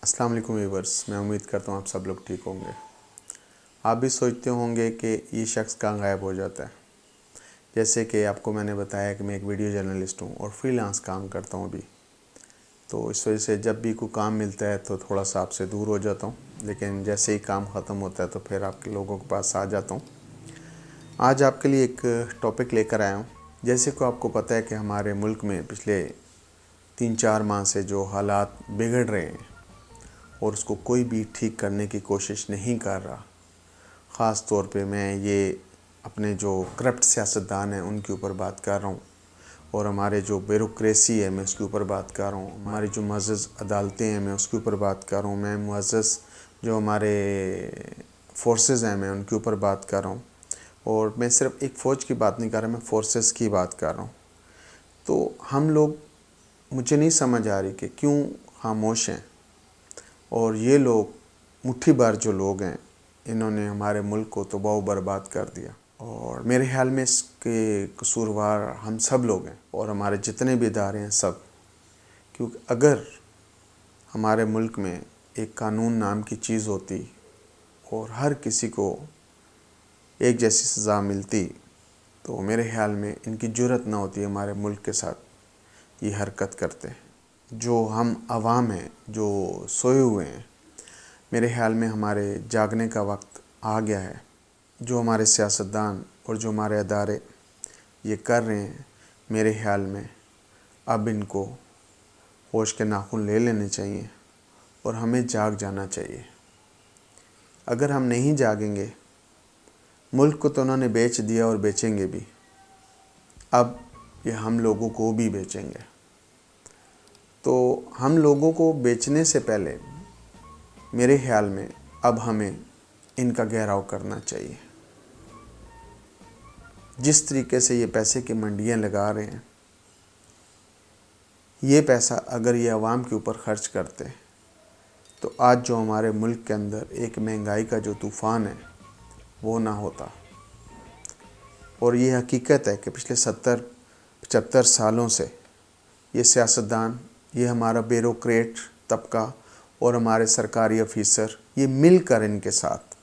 अस्सलाम वालेकुम व्यूअर्स, मैं उम्मीद करता हूँ आप सब लोग ठीक होंगे। आप भी सोचते होंगे कि ये शख्स कहाँ गायब हो जाता है। जैसे कि आपको मैंने बताया कि मैं एक वीडियो जर्नलिस्ट हूँ और फ्रीलांस काम करता हूँ अभी। तो इस वजह से जब भी कोई काम मिलता है तो थोड़ा सा आपसे दूर हो जाता हूँ, लेकिन जैसे ही काम ख़त्म होता है तो फिर आपके लोगों के पास आ जाता हूँ। आज आपके लिए एक टॉपिक लेकर आया हूँ। जैसे कि आपको पता है कि हमारे मुल्क में पिछले 3-4 माह से जो हालात बिगड़ रहे हैं और उसको कोई भी ठीक करने की कोशिश नहीं कर रहा। ख़ास तौर पे मैं ये अपने जो करप्ट सियासतदान हैं उनके ऊपर बात कर रहा हूँ, और हमारे जो ब्यूरोक्रेसी है मैं उसके ऊपर बात कर रहा हूँ। हमारी जो मुअज़्ज़ज़ अदालतें हैं मैं उसके ऊपर बात कर रहा हूँ। मैं मुअज़्ज़ज़ जो हमारे फोर्सेस हैं मैं उनके ऊपर बात कर रहा हूँ। और मैं सिर्फ एक फ़ौज की बात नहीं कर रहा, मैं फोर्सेस की बात कर रहा हूँ। तो हम लोग, मुझे नहीं समझ आ रही कि क्यों खामोश हैं, और ये लोग मुट्ठी भर जो लोग हैं इन्होंने हमारे मुल्क को तबाह बर्बाद कर दिया। और मेरे ख्याल में इसके कसूरवार हम सब लोग हैं और हमारे जितने भी इदारे हैं सब। क्योंकि अगर हमारे मुल्क में एक कानून नाम की चीज़ होती और हर किसी को एक जैसी सज़ा मिलती तो मेरे ख्याल में इनकी जुर्रत ना होती हमारे मुल्क के साथ ये हरकत करते। जो हम आवाम हैं जो सोए हुए हैं, मेरे ख्याल में हमारे जागने का वक्त आ गया है। जो हमारे सियासतदान और जो हमारे अदारे ये कर रहे हैं, मेरे ख्याल में अब इनको होश के नाखून ले लेने चाहिए और हमें जाग जाना चाहिए। अगर हम नहीं जागेंगे, मुल्क को तो उन्होंने बेच दिया और बेचेंगे भी, अब ये हम लोगों को भी बेचेंगे। तो हम लोगों को बेचने से पहले मेरे ख्याल में अब हमें इनका घेराव करना चाहिए। जिस तरीके से ये पैसे की मंडियाँ लगा रहे हैं, ये पैसा अगर ये आवाम के ऊपर ख़र्च करते तो आज जो हमारे मुल्क के अंदर एक महंगाई का जो तूफ़ान है वो ना होता। और ये हकीकत है कि पिछले 70-75 सालों से ये सियासतदान, ये हमारा ब्यूरोक्रेट तबका और हमारे सरकारी अफीसर ये मिलकर इनके साथ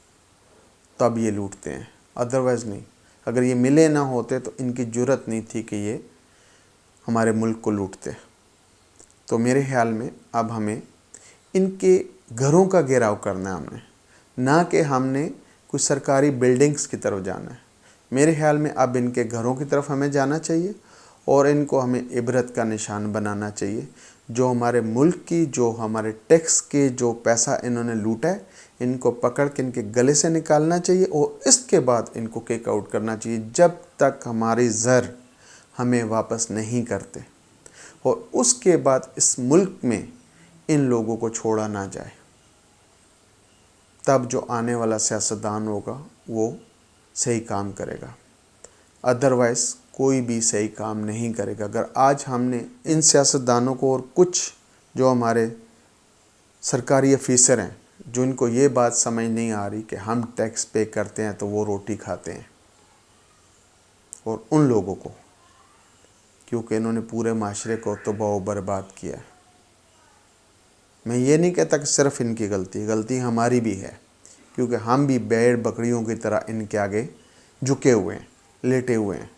तब ये लूटते हैं, अदरवाइज़ नहीं। अगर ये मिले ना होते तो इनकी जुर्रत नहीं थी कि ये हमारे मुल्क को लूटते। तो मेरे ख्याल में अब हमें इनके घरों का घेराव करना है हमने, ना कि हमने कुछ सरकारी बिल्डिंग्स की तरफ जाना है। मेरे ख्याल में अब इनके घरों की तरफ हमें जाना चाहिए और इनको हमें इबरत का निशान बनाना चाहिए। जो हमारे मुल्क की, जो हमारे टैक्स के जो पैसा इन्होंने लूटा है, इनको पकड़ के इनके गले से निकालना चाहिए और इसके बाद इनको किक आउट करना चाहिए जब तक हमारी ज़र हमें वापस नहीं करते। और उसके बाद इस मुल्क में इन लोगों को छोड़ा ना जाए। तब जो आने वाला सियासतदान होगा वो सही काम करेगा, अदरवाइज़ कोई भी सही काम नहीं करेगा। अगर आज हमने इन सियासतदानों को और कुछ जो हमारे सरकारी अफीसर हैं, जो इनको ये बात समझ नहीं आ रही कि हम टैक्स पे करते हैं तो वो रोटी खाते हैं, और उन लोगों को, क्योंकि इन्होंने पूरे माशरे को तबाह बर्बाद किया है। मैं ये नहीं कहता कि सिर्फ इनकी गलती हमारी भी है, क्योंकि हम भी भेड़ बकरियों की तरह इनके आगे झुके हुए हैं, लेटे हुए हैं।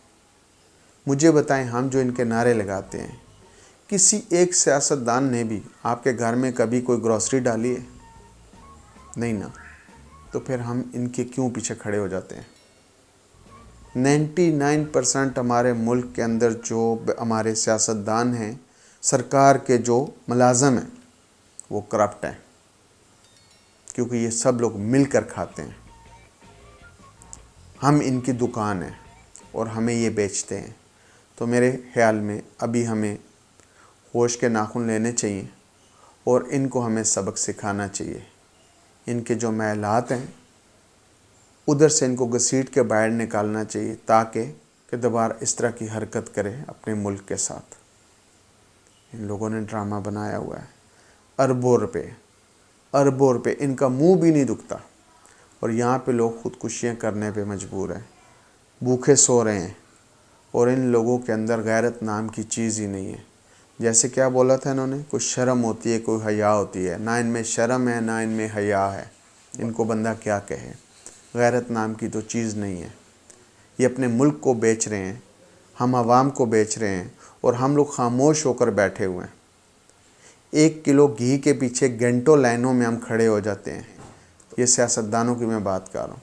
मुझे बताएं, हम जो इनके नारे लगाते हैं, किसी एक सियासतदान ने भी आपके घर में कभी कोई ग्रॉसरी डाली है? नहीं ना। तो फिर हम इनके क्यों पीछे खड़े हो जाते हैं? 99% हमारे मुल्क के अंदर जो हमारे सियासतदान हैं, सरकार के जो मुलाज़म हैं, वो करप्ट हैं, क्योंकि ये सब लोग मिलकर खाते हैं। हम इनकी दुकान है और हमें ये बेचते हैं। तो मेरे ख्याल में अभी हमें होश के नाखून लेने चाहिए और इनको हमें सबक सिखाना चाहिए। इनके जो महलात हैं उधर से इनको घसीट के बाहर निकालना चाहिए, ताकि दोबारा इस तरह की हरकत करें अपने मुल्क के साथ। इन लोगों ने ड्रामा बनाया हुआ है, अरबों रुपए, इनका मुंह भी नहीं दुखता, और यहाँ पे लोग ख़ुदकुशियाँ करने पे मजबूर हैं, भूखे सो रहे हैं, और इन लोगों के अंदर गैरत नाम की चीज़ ही नहीं है। जैसे क्या बोला था इन्होंने, कोई शर्म होती है, कोई हया होती है, ना इनमें शर्म है ना इनमें हया है। इनको बंदा क्या कहे। गैरत नाम की तो चीज़ नहीं है। ये अपने मुल्क को बेच रहे हैं, हम आवाम को बेच रहे हैं और हम लोग खामोश होकर बैठे हुए हैं। 1 किलो घी के पीछे घंटों लाइनों में हम खड़े हो जाते हैं। ये सियासतदानों की मैं बात कर रहा हूँ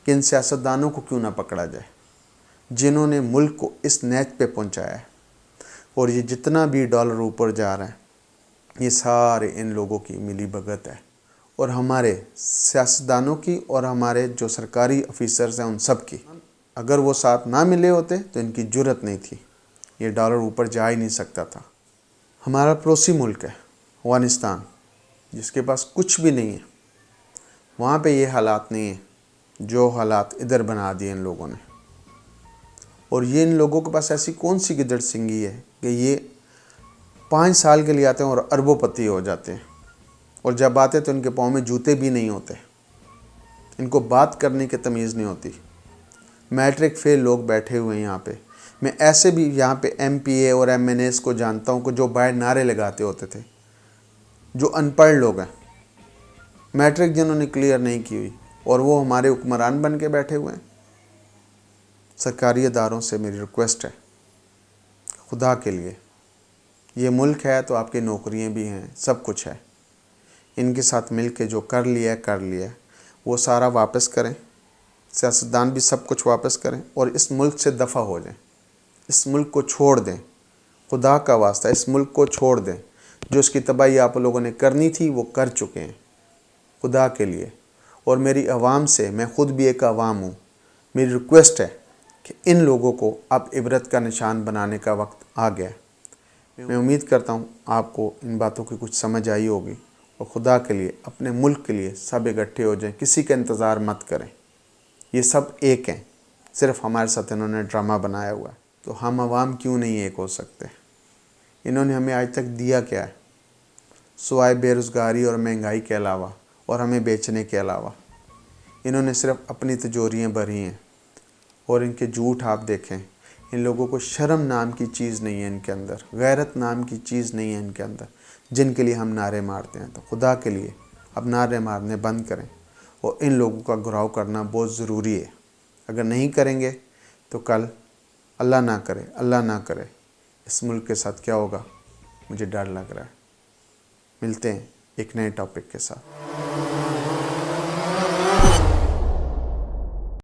कि इन सियासतदानों को क्यों ना पकड़ा जाए, जिन्होंने मुल्क को इस नैच पे पहुँचाया है। और ये जितना भी डॉलर ऊपर जा रहा है, ये सारे इन लोगों की मिली भगत है, और हमारे सियासतदानों की और हमारे जो सरकारी ऑफिसर्स हैं उन सब की। अगर वो साथ ना मिले होते तो इनकी जुर्रत नहीं थी, ये डॉलर ऊपर जा ही नहीं सकता था। हमारा पड़ोसी मुल्क है अफगानिस्तान, जिसके पास कुछ भी नहीं है, वहाँ पे ये हालात नहीं है जो हालात इधर बना दिए इन लोगों ने। और ये इन लोगों के पास ऐसी कौन सी गिदड़ सिंगी है कि ये 5 साल के लिए आते हैं और अरबोपति हो जाते हैं, और जब आते तो इनके पाँव में जूते भी नहीं होते। इनको बात करने की तमीज़ नहीं होती। मैट्रिक फेल लोग बैठे हुए हैं यहाँ पे। मैं ऐसे भी यहाँ पे MPA और MNAs को जानता हूँ कि जो बाहर नारे लगाते होते थे, जो अनपढ़ लोग हैं, मैट्रिक जिन्होंने क्लियर नहीं की हुई, और वो हमारे हुक्मरान बन के बैठे हुए हैं। सरकारी इदारों से मेरी रिक्वेस्ट है, खुदा के लिए, ये मुल्क है तो आपकी नौकरियाँ भी हैं, सब कुछ है। इनके साथ मिल के जो कर लिया वो सारा वापस करें। सियासतदान भी सब कुछ वापस करें और इस मुल्क से दफ़ा हो जाएं। इस मुल्क को छोड़ दें, खुदा का वास्ता इस मुल्क को छोड़ दें। जो इसकी तबाही आप लोगों ने करनी थी वो कर चुके हैं, खुदा के लिए। और मेरी आवाम से, मैं ख़ुद भी एक आवाम हूँ, मेरी रिक्वेस्ट है कि इन लोगों को अब इबरत का निशान बनाने का वक्त आ गया है। मैं उम्मीद करता हूँ आपको इन बातों की कुछ समझ आई होगी। और खुदा के लिए, अपने मुल्क के लिए सब इकट्ठे हो जाएं, किसी का इंतज़ार मत करें। ये सब एक हैं, सिर्फ हमारे साथ इन्होंने ड्रामा बनाया हुआ है। तो हम आवाम क्यों नहीं एक हो सकते? इन्होंने हमें आज तक दिया क्या है सिवाय बेरोज़गारी और महंगाई के अलावा, और हमें बेचने के अलावा? इन्होंने सिर्फ अपनी तिजोरियाँ भरी हैं। और इनके झूठ आप देखें, इन लोगों को शर्म नाम की चीज़ नहीं है इनके अंदर, गैरत नाम की चीज़ नहीं है इनके अंदर, जिनके लिए हम नारे मारते हैं। तो खुदा के लिए अब नारे मारने बंद करें, और इन लोगों का घुराव करना बहुत ज़रूरी है। अगर नहीं करेंगे तो कल अल्लाह ना करे इस मुल्क के साथ क्या होगा, मुझे डर लग रहा है। मिलते हैं एक नए टॉपिक के साथ।